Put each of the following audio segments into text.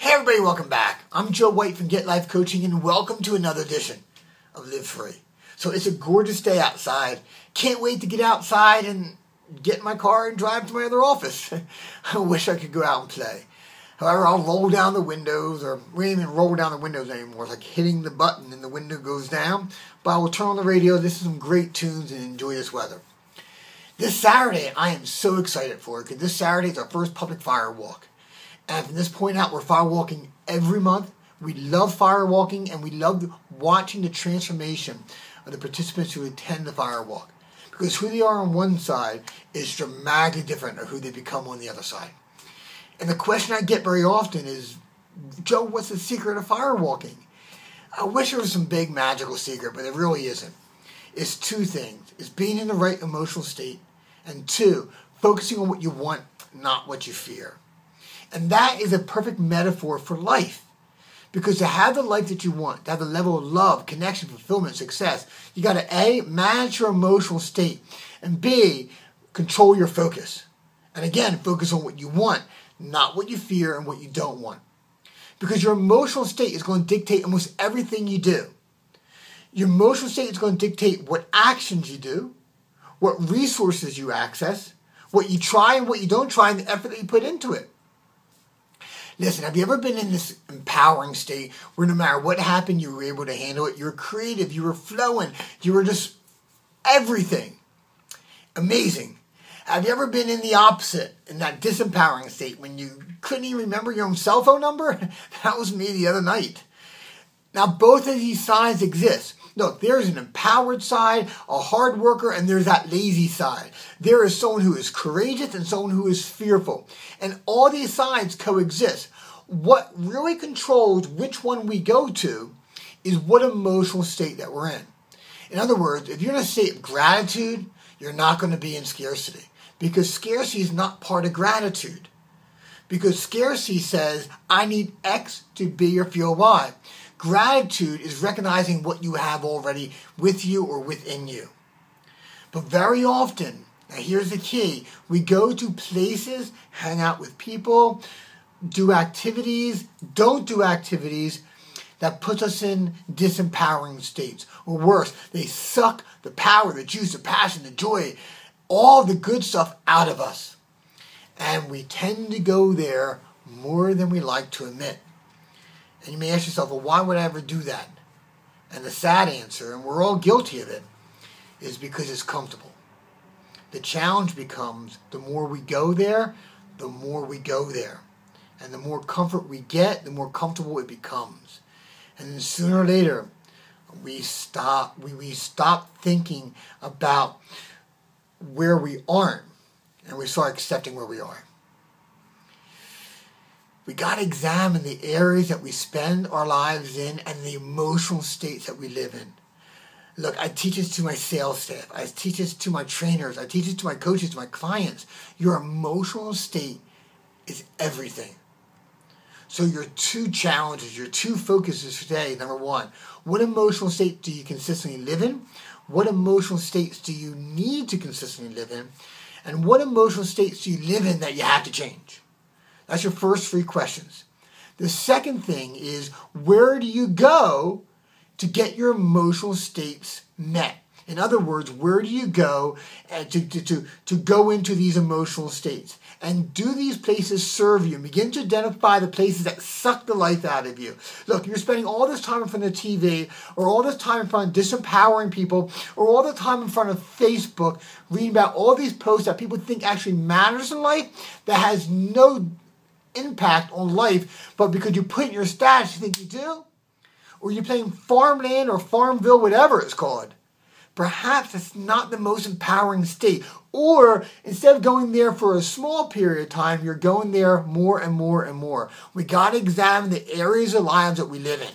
Hey everybody, welcome back. I'm Joe White from Get Life Coaching and welcome to another edition of Live Free. So it's a gorgeous day outside. Can't wait to get outside and get in my car and drive to my other office. I wish I could go out and play. However, I'll roll down the windows, or we don't even roll down the windows anymore. It's like hitting the button and the window goes down. But I will turn on the radio, listen to some great tunes, and enjoy this weather. This Saturday, I am so excited for it because this Saturday is our first public fire walk. And from this point out, we're firewalking every month. We love firewalking, and we love watching the transformation of the participants who attend the firewalk. Because who they are on one side is dramatically different than who they become on the other side. And the question I get very often is, Joe, what's the secret of firewalking? I wish there was some big magical secret, but it really isn't. It's two things. It's being in the right emotional state, and two, focusing on what you want, not what you fear. And that is a perfect metaphor for life. Because to have the life that you want, to have the level of love, connection, fulfillment, success, you got to A, manage your emotional state, and B, control your focus. And again, focus on what you want, not what you fear and what you don't want. Because your emotional state is going to dictate almost everything you do. Your emotional state is going to dictate what actions you do, what resources you access, what you try and what you don't try, and the effort that you put into it. Listen, have you ever been in this empowering state where no matter what happened, you were able to handle it? You were creative, you were flowing, you were just everything. Amazing. Have you ever been in the opposite, in that disempowering state when you couldn't even remember your own cell phone number? That was me the other night. Now, both of these sides exist. Look, there's an empowered side, a hard worker, and there's that lazy side. There is someone who is courageous and someone who is fearful. And all these sides coexist. What really controls which one we go to is what emotional state that we're in. In other words, if you're in a state of gratitude, you're not going to be in scarcity. Because scarcity is not part of gratitude. Because scarcity says, I need X to be or feel Y. Gratitude is recognizing what you have already with you or within you. But very often, now here's the key, we go to places, hang out with people, do activities, don't do activities that puts us in disempowering states. Or worse, they suck the power, the juice, the passion, the joy, all the good stuff out of us. And we tend to go there more than we like to admit. And you may ask yourself, well, why would I ever do that? And the sad answer, and we're all guilty of it, is because it's comfortable. The challenge becomes the more we go there, the more we go there. And the more comfort we get, the more comfortable it becomes. And then sooner or later, we stop thinking about where we aren't, and we start accepting where we are. We got to examine the areas that we spend our lives in and the emotional states that we live in. Look, I teach this to my sales staff. I teach this to my trainers. I teach this to my coaches, to my clients. Your emotional state is everything. So your two challenges, your two focuses today, number one, what emotional state do you consistently live in? What emotional states do you need to consistently live in? And what emotional states do you live in that you have to change? That's your first three questions. The second thing is, where do you go to get your emotional states met? In other words, where do you go to go into these emotional states? And do these places serve you? And begin to identify the places that suck the life out of you. Look, you're spending all this time in front of TV, or all this time in front of disempowering people, or all the time in front of Facebook, reading about all these posts that people think actually matters in life, that has no impact on life, but because you put in your status, you think you do? Or you're playing farmland or Farmville, whatever it's called. Perhaps it's not the most empowering state. Or instead of going there for a small period of time, you're going there more and more and more. We got to examine the areas of lives that we live in.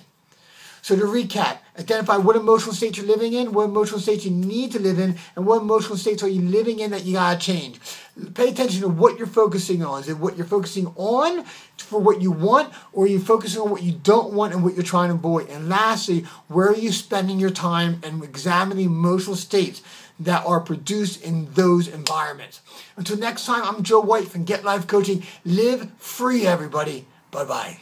So to recap, identify what emotional state you're living in, what emotional state you need to live in, and what emotional states are you living in that you got to change. Pay attention to what you're focusing on. Is it what you're focusing on for what you want, or are you focusing on what you don't want and what you're trying to avoid? And lastly, where are you spending your time, and examine the emotional states that are produced in those environments. Until next time, I'm Joe White from Get Life Coaching. Live free, everybody. Bye-bye.